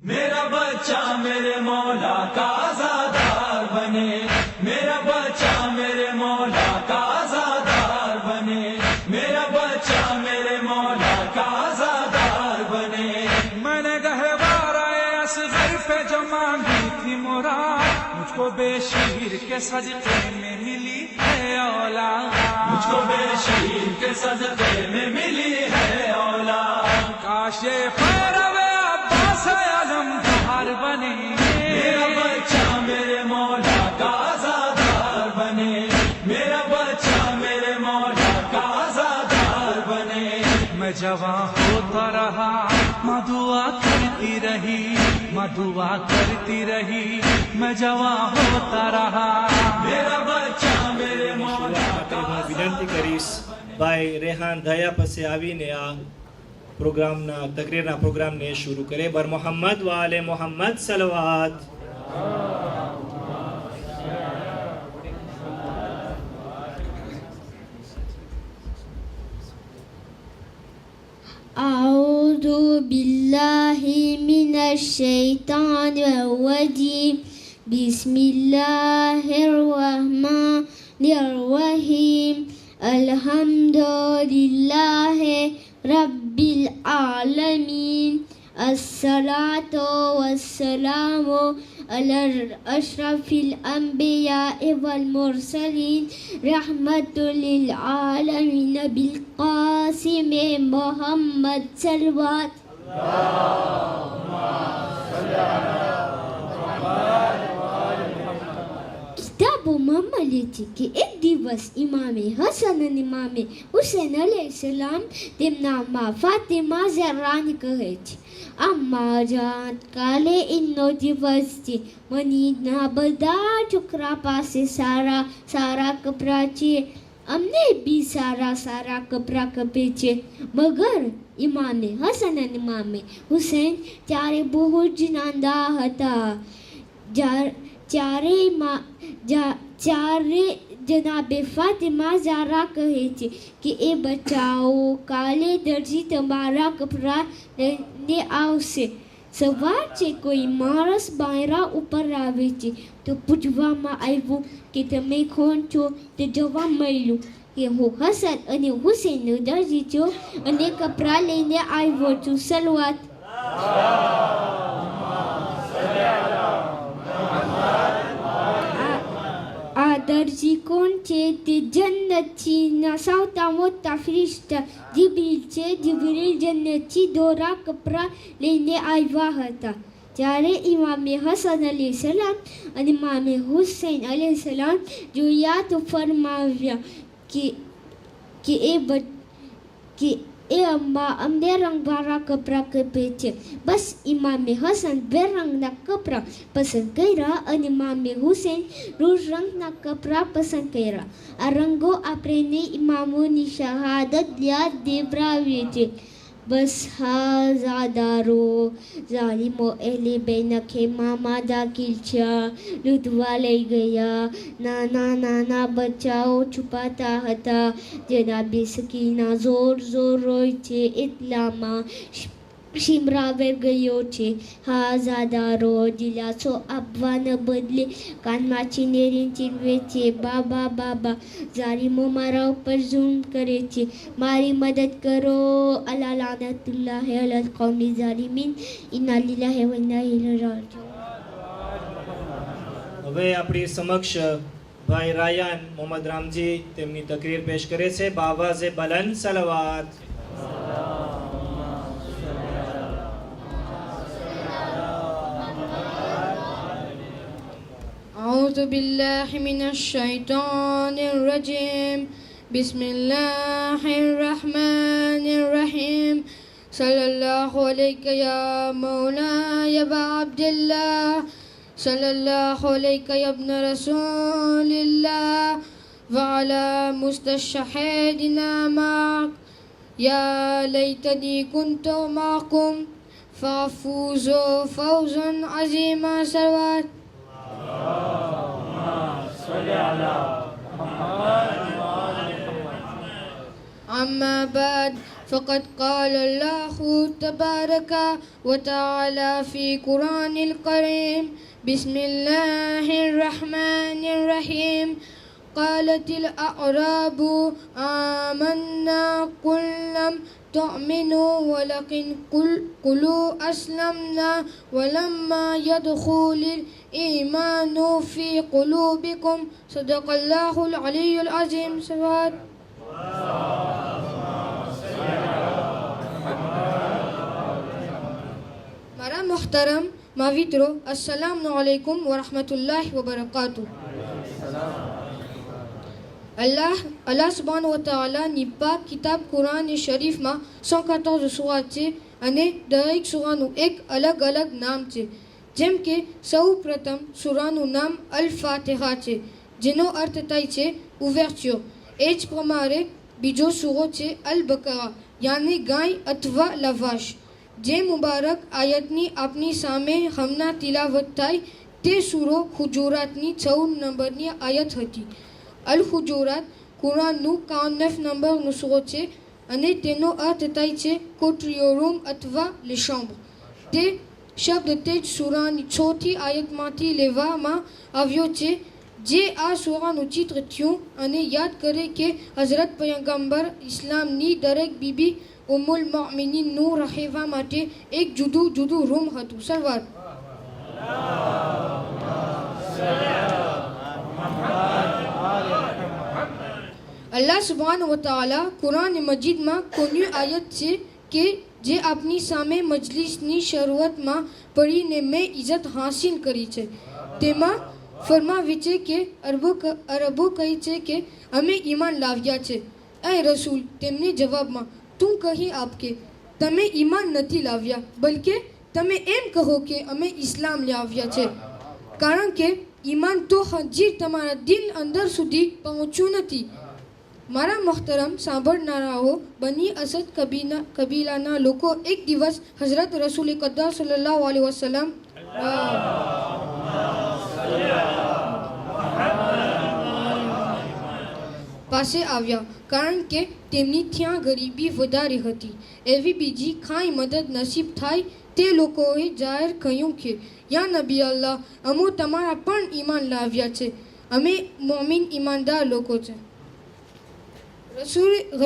मेरा बच्चा मेरे मौला का आज़ादार बने, मेरा बच्चा मेरे मौला का आज़ादार बने, मेरा बच्चा मेरे मौला का आज़ादार बने। मैंने गहवाराए असगर पे जो मांगी थी मुराद, मुझको बेशीर के सदक़े में मिली है औलाद, मुझको बेशीर के सदक़े में मिली है औलाद। काश ये पैरवे अब्बास आज़म बहार बने, मेरा बच्चा मेरे मौला का आज़ादार बने, मेरा बच्चा मेरे मौला का आज़ादार बने। मैं जवां होता रहा, माँ दुआ करती रही, माँ दुआ करती रही, मैं जवां होता रहा। मेरा बच्चा मेरे मौला का હું વિનંતી કરીશ ભાઈ રેહાન દયા પાસે આવીને આ પ્રોગ્રામના તકરીરના પ્રોગ્રામને શરૂ કરે. બર મોહમ્મદ વાલે મોહમ્મદ સલવાત. أعوذ بالله من الشيطان الرجيم بسم الله الرحمن الرحيم الحمد لله رب العالمين الصلاة والسلام على أشرف الأنبياء والمرسلين رحمة للعالمين بالقاسم محمد صلوات. किताबों में लिखी कि एक दिवस इमामे हसन અને ઇમામે હુસૈન અલૈહિસ્સલામ તેમના માં ફાતિમા ઝહરાને કહે છે, અમ્મા જાન કાલે ઇનો દિવસ છે, મનીના બધા છોકરા પાસે સારા સારા કપડા છે, અમને બી સારા સારા કપડા ખપે છે. મગર ઇમામે હસન અને ઇમામે હુસૈન ત્યારે બહુ જ નાના હતા. ચારે જનાબે ફાતિમા ઝહરા કહે છે કે એ બચાઓ, કાલે દરજી તમારા કપડા લઈને આવશે. સવાર છે, કોઈ માણસ બાયરા ઉપર આવે છે તો પૂછવામાં આવ્યું કે તમે કોણ છો? તે જવાબ મળ્યું કે હું હસન અને હુસૈનનો દરજી છું અને કપડા લઈને આવ્યો છું. સલવાત. આ દરજી કોણ છે? તે જન્નતના સૌથી મોટા ફરિશ્તા જિબ્રીલ છે. જિબ્રીલ જન્નતથી દોરા કપડા લઈને આવ્યા હતા. જ્યારે ઇમામે હસન અલૈહિસ્સલામ અને ઇમામે હુસૈન અલૈહિસ્સલામ જોયા તો ફરમાવ્યા કે એ અમ્મા અમને રંગવાળા કપડાં ખપે છે. બસ ઇમામે હસન બે રંગના કપડાં પસંદ કર્યા અને ઇમામે હુસૈન રોજ રંગના કપડાં પસંદ કર્યા. આ રંગો આપણને ઇમામોની શહાદત યાદ દેવરાવે છે. બસ હાજાદારો ઝાલિમો એલે બેના ખેમામાં દાખલ થયા, લૂંટવા લઈ ગયા. નાના નાના બચ્ચાઓ છુપાતા હતા. જનાબે સકીના જોર જોર રોય છે, એટલામાં શિમરાવે ગયો છે. હાજાદારો દિલાસો આપવાના બદલે કાનમાં છીનેરીને ચીરવે છે. બાબા બાબા ઝાલિમો મારા ઉપર ઝુલ્મ કરે છે, મારી મદદ કરો. અલા લાનતુલ્લાહ અલલ કૌમી ઝાલિમીન ઇન્ના લિલ્લાહિ વ ઇન્ના ઇલૈહિ રાજીઉન. હવે આપણી સમક્ષ ભાઈ રાયાન મોહમ્મદ રામજી તેમની તકરીર પેશ કરે છે. બાવાઝે બલંદ સલવાત. أعوذ بالله من الشيطان الرجيم بسم الله الرحمن الرحيم صلى الله عليك يا مولاي أبا عبد الله صلى الله عليك يا ابن رسول الله وعلى مستشهدنا معك يا ليتني كنت معكم فافوزوا فوزا عظيما. صلوات. أما بعد فقد قال الله تبارك وتعالى في قرآن الكريم بسم الله الرحمن الرحيم قالت الأعراب آمنا قل لم تؤمنوا ولكن قولوا أسلمنا ولما يدخل الإيمان في قلوبكم صدق الله العلي العظيم. صلوات. મારા મોહતરમ માવિત્રો, અસ્સલામુ અલૈકુમ વરહમતુલ્લાહિ વબરકાતુહ. અલ્લાહ સુબ્હાનહુ વ તઆલાની પાક કિતાબ કુરાન શરીફમાં 114 સૂરા છે અને દરેક સૂરાનું એક અલગ અલગ નામ છે. જેમ કે સૌ પ્રથમ સૂરાનું નામ અલ ફાતિહા છે, જેનો અર્થ થાય છે ઉવેર્ચ્યોર. એ જ પ્રમાણે બીજો સૂરો છે અલ બકરા, યાની ગાય અથવા લવાશ. જે મુબારક આયતની આપની સામે હમણાં તિલાવત થાય તે સૂરો હુજુરાતની 14 નંબરની આયત હતી. અલ હુજુરાત કુરાનનું 59 નંબરનો સૂરો છે અને તેનો અર્થ થાય છે કોટરીઓ રૂમ અથવા લેશમ્બ. તે શબ્દ તે જ સૂરાની 6થી આયતમાંથી લેવામાં આવ્યો છે. જે આ સૂરાનું ચિત્ર થયું અને યાદ કરે કે હઝરત પયગંબર ઇસ્લામની દરેક બીબી ઉમ્મુલ મોમિનીનનું રહેવા માટે એક જુદું જુદું રૂમ હતું. સરવાર. અલ્લાહ સુબ્હાનહુ વ તઆલા કુરાન મજીદમાં કોની આયત છે કે જે આપની સામે મજલિસની શરૂઆતમાં પડીને મેં ઇજ્જત હાસિલ કરી છે. તેમાં ફરમાવે છે કે અરબો કહે છે કે અમે ઈમાન લાવ્યા છે. એ રસૂલ, તેમને જવાબમાં તું કહી આપ કે તમે ઈમાન નથી લાવ્યા, બલકે તમે એમ કહો કે અમે ઇસ્લામ લાવ્યા છે. કારણ કે ઈમાન તો હજી તમારા દિલ અંદર સુધી પહોંચ્યું નથી. મારા મોહતરમ સાંભળનારાઓ, બની અસદ કબીલાના લોકો એક દિવસ હઝરત રસૂલ કદ્દાસ સલ્લલ્લાહુ અલૈહિ વસલ્લમ પાસે આવ્યા, કારણ કે તેમની ત્યાં ગરીબી વધારે હતી. એવી બીજી કાંઈ મદદ નસીબ થાય તે લોકોએ જાહેર કહ્યું કે યા નબી અલ્લાહ, અમો તમારા પણ ઈમાન લાવ્યા છે, અમે મોમિન ઈમાનદાર લોકો છે.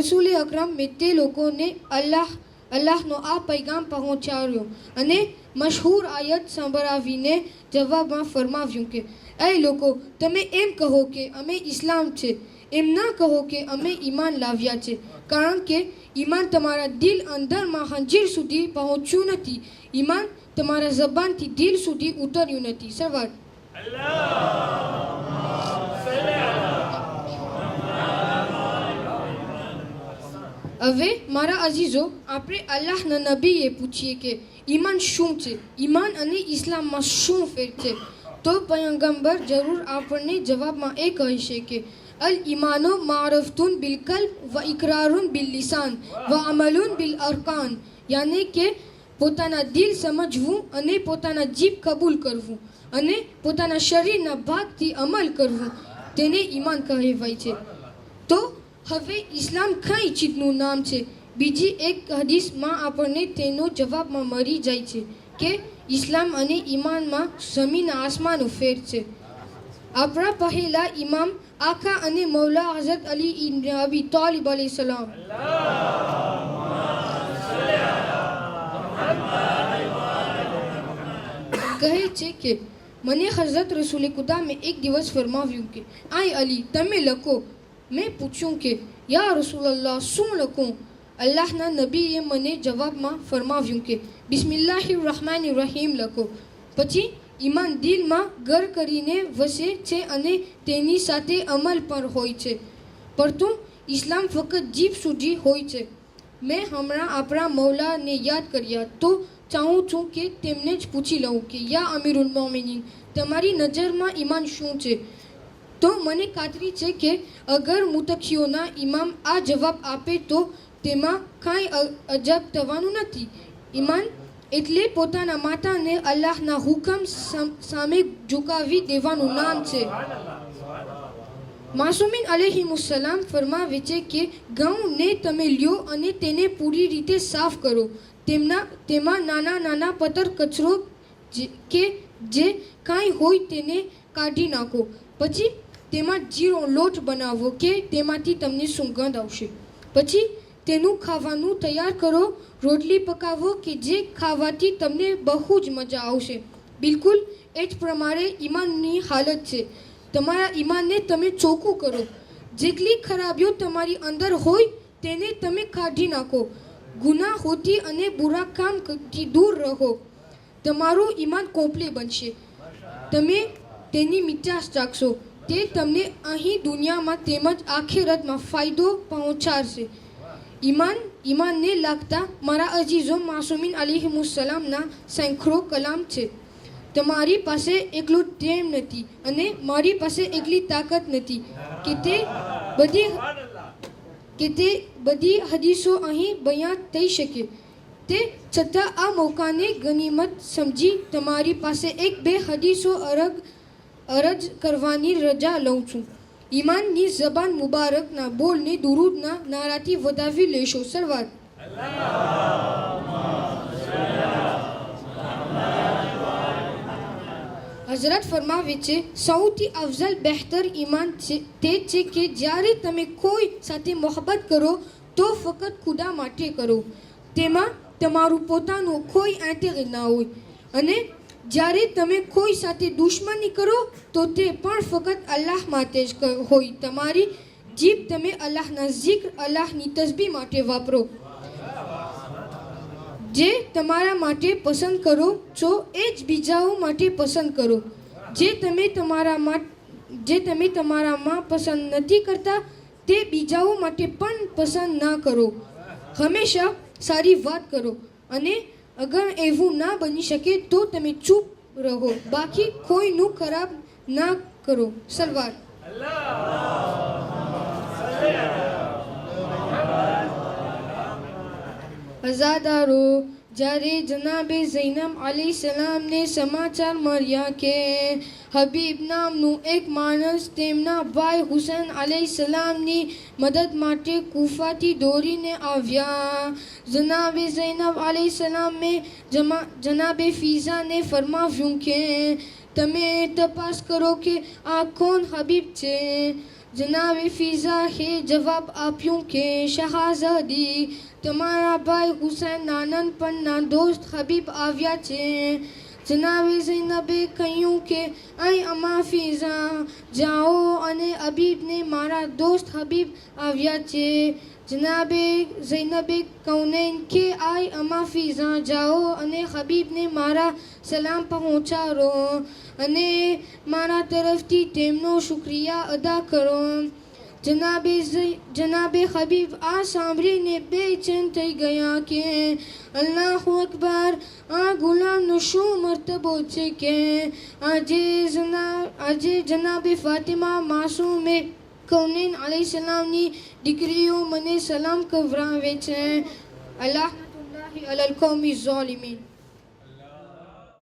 રસૂલ અકરમ મેં તે લોકોને અલ્લાહનો આ પૈગામ પહોંચાડ્યો અને મશહૂર આયત સંભળાવીને જવાબમાં ફરમાવ્યું કે એ લોકો, તમે એમ કહો કે અમે ઇસ્લામ છે, એમ ના કહો કે અમે ઈમાન લાવ્યા છે. કારણ કે ઈમાન તમારા દિલ અંદરમાં હંજીર સુધી પહોંચ્યું નથી. ઈમાન તમારા જબાનથી દિલ સુધી ઉતર્યું નથી. સરવાર. હવે મારા અજીઝો, આપણે અલ્લાહના નબીએ પૂછીએ કે ઈમાન શું છે, ઈમાન અને ઇસ્લામમાં શું ફેર છે? તો પયગંબર જરૂર આપણને જવાબમાં એ કહેશે કે અલ ઈમાનો મારફતુન બિલ કલ્બ વ ઇકરારુન બિલ લિસાન વ અમલુન બિલ અરકાન. યાની કે પોતાના દિલ સમજવું અને પોતાના જીભ કબૂલ કરવું અને પોતાના શરીરના ભાગથી અમલ કરવું, તેને ઈમાન કહેવાય છે. તો હવે ઇસ્લામ કઈ ચીજનું નામ છે? બીજી એક હદીસમાં આપણને તેનો જવાબમાં મળી જાય છે કે ઇસ્લામ અને ઈમાનમાં જમીન આસમાનનો ફેર છે. આપણા પહેલા ઇમામ આકા અને મૌલા હઝરત અલી ઇબ્ન અબી તાલિબ અલૈહિ સલામ કહે છે કે મને હઝરત રસૂલ ખુદામે એક દિવસ ફરમાવ્યું કે આય અલી, તમે લખો. મેં પૂછ્યું કે યા રસૂલલ્લાહ, શું લખું? અલ્લાહના નબીએ મને જવાબમાં ફરમાવ્યું કે બિસ્મિલ્લાહિર રહમાનિર રહીમ લખો. પછી ઈમાન દિલમાં ઘર કરીને વસે છે અને તેની સાથે અમલ પણ હોય છે, પરંતુ ઇસ્લામ ફક્ત જીભ સુધી હોય છે. મેં હમણાં આપણા મૌલાને યાદ કર્યા, તો ચાહું છું કે તેમને જ પૂછી લઉં કે યા અમીરુલ મોમિનીન, તમારી નજરમાં ઈમાન શું છે? તો મને ખાતરી છે કે અગર મુતકીઓના ઇમામ આ જવાબ આપે તો તેમાં કાંઈ અજબ થવાનું નથી. ઈમાન એટલે પોતાના માથાને અલ્લાહના હુકમ સામે ઝુકાવી દેવાનું નામ છે. માસુમીન અલૈહિમુસ્સલામ ફરમાવે છે કે ઘઉંને તમે લ્યો અને તેને પૂરી રીતે સાફ કરો. તેમાં નાના નાના પથ્થર કચરો કે જે કાંઈ હોય તેને કાઢી નાખો. પછી તેમાં જીરો લોટ બનાવો કે તેમાંથી તમને સુગંધ આવશે. પછી તેનું ખાવાનું તૈયાર કરો. રોટલી પકાવો કે જે ખાવાથી તમને બહુ જ મજા આવશે. બિલકુલ એ જ પ્રમાણે ઈમાનની હાલત છે. તમારા ઈમાનને તમે ચોખ્ખું કરો. જેટલી ખરાબીઓ તમારી અંદર હોય તેને તમે કાઢી નાખો. ગુનાહોથી અને બુરા કામથી દૂર રહો. તમારું ઈમાન કોમ્પ્લે બનશે. તમે તેની મીઠાશ ચાખશો. તે તમને અહીં દુનિયામાં તેમજ આખિરતમાં ફાયદો પહોંચાડશે. ઈમાનને લાગતા મારા અજીઝો માસુમીન અલૈહિમુસ્સલામના સેંકડો કલામ છે. તમારી પાસે એકલું ટેમ નથી અને મારી પાસે એકલી તાકાત નથી કે તે બધી હદીસો અહીં બયાન થઈ શકે. તે છતાં આ મોકાને ગનીમત સમજી તમારી પાસે એક બે હદીસો અરજ કરવાની રજા લઉં છું. ઈમાનની જબાન મુબારકના બોલને દુરૂદના નારાથી વધાવી લેશો. સરવાર હઝરત ફરમાવે છે સૌથી અફઝલ બહેતર ઈમાન તે છે કે જ્યારે તમે કોઈ સાથે મોહબ્બત કરો તો ફક્ત ખુદા માટે કરો. તેમાં તમારું પોતાનું કોઈ આંતર ના હોય. અને જ્યારે તમે કોઈ સાથે દુશ્મની કરો તો તે પણ ફક્ત અલ્લાહ માટે જ હોય. તમારી જીભ તમે અલ્લાહના zikr અલ્લાહની તસ્બીહ માટે વાપરો. જે તમારા માટે પસંદ કરો છો એ જ બીજાઓ માટે પસંદ કરો. જે તમે તમારામાં પસંદ નથી કરતા તે બીજાઓ માટે પણ પસંદ ના કરો. હંમેશા સારી વાત કરો અને અગર એવું ના બની શકે તો તમે ચૂપ રહો. બાકી કોઈનું ખરાબ ના કરો. સલવાર અઝાદારો જ્યારે જનાબે ઝૈનબ અલૈહિસ્સલામને સમાચાર મળ્યા કે હબીબ નામનું એક માણસ તેમના ભાઈ હુસૈન અલૈહિસ્સલામની મદદ માટે કૂફાથી દોડીને આવ્યા. જનાબે ઝૈનબ અલૈહિસ્સલામે જનાબે ફીઝાને ફરમાવ્યું કે તમે તપાસ કરો કે આ કોણ હબીબ છે. જનાબે ફીઝાએ જવાબ આપ્યો કે શહાઝાદી તમારા ભાઈ હુસૈન નાનપણના દોસ્ત હબીબ આવ્યા છે. જનાબે ઝૈનબે કહ્યું કે આય અમા ફીઝા જાઓ અને હબીબને મારા દોસ્ત હબીબ આવ્યા છે. જનાબે ઝૈનબે કહ્યું કે આય અમા ફીઝા જાઓ અને હબીબને મારા સલામ પહોંચાડો અને મારા તરફથી તેમનો શુક્રિયા અદા કરો. જનાબે હબીબ આ સાંભળીને બેચેન થઈ ગયા કે અલ્લાહુ અકબર, આ ગુલામનો શું મર્તબો છે કે આજે જનાબે ફાતિમા માસૂમે કૌનેન અલૈહિસ્સલામની દીકરીઓ મને સલામ કવરાવે છે. અલ્લાહ અલલ કૌમી ઝાલિમીન.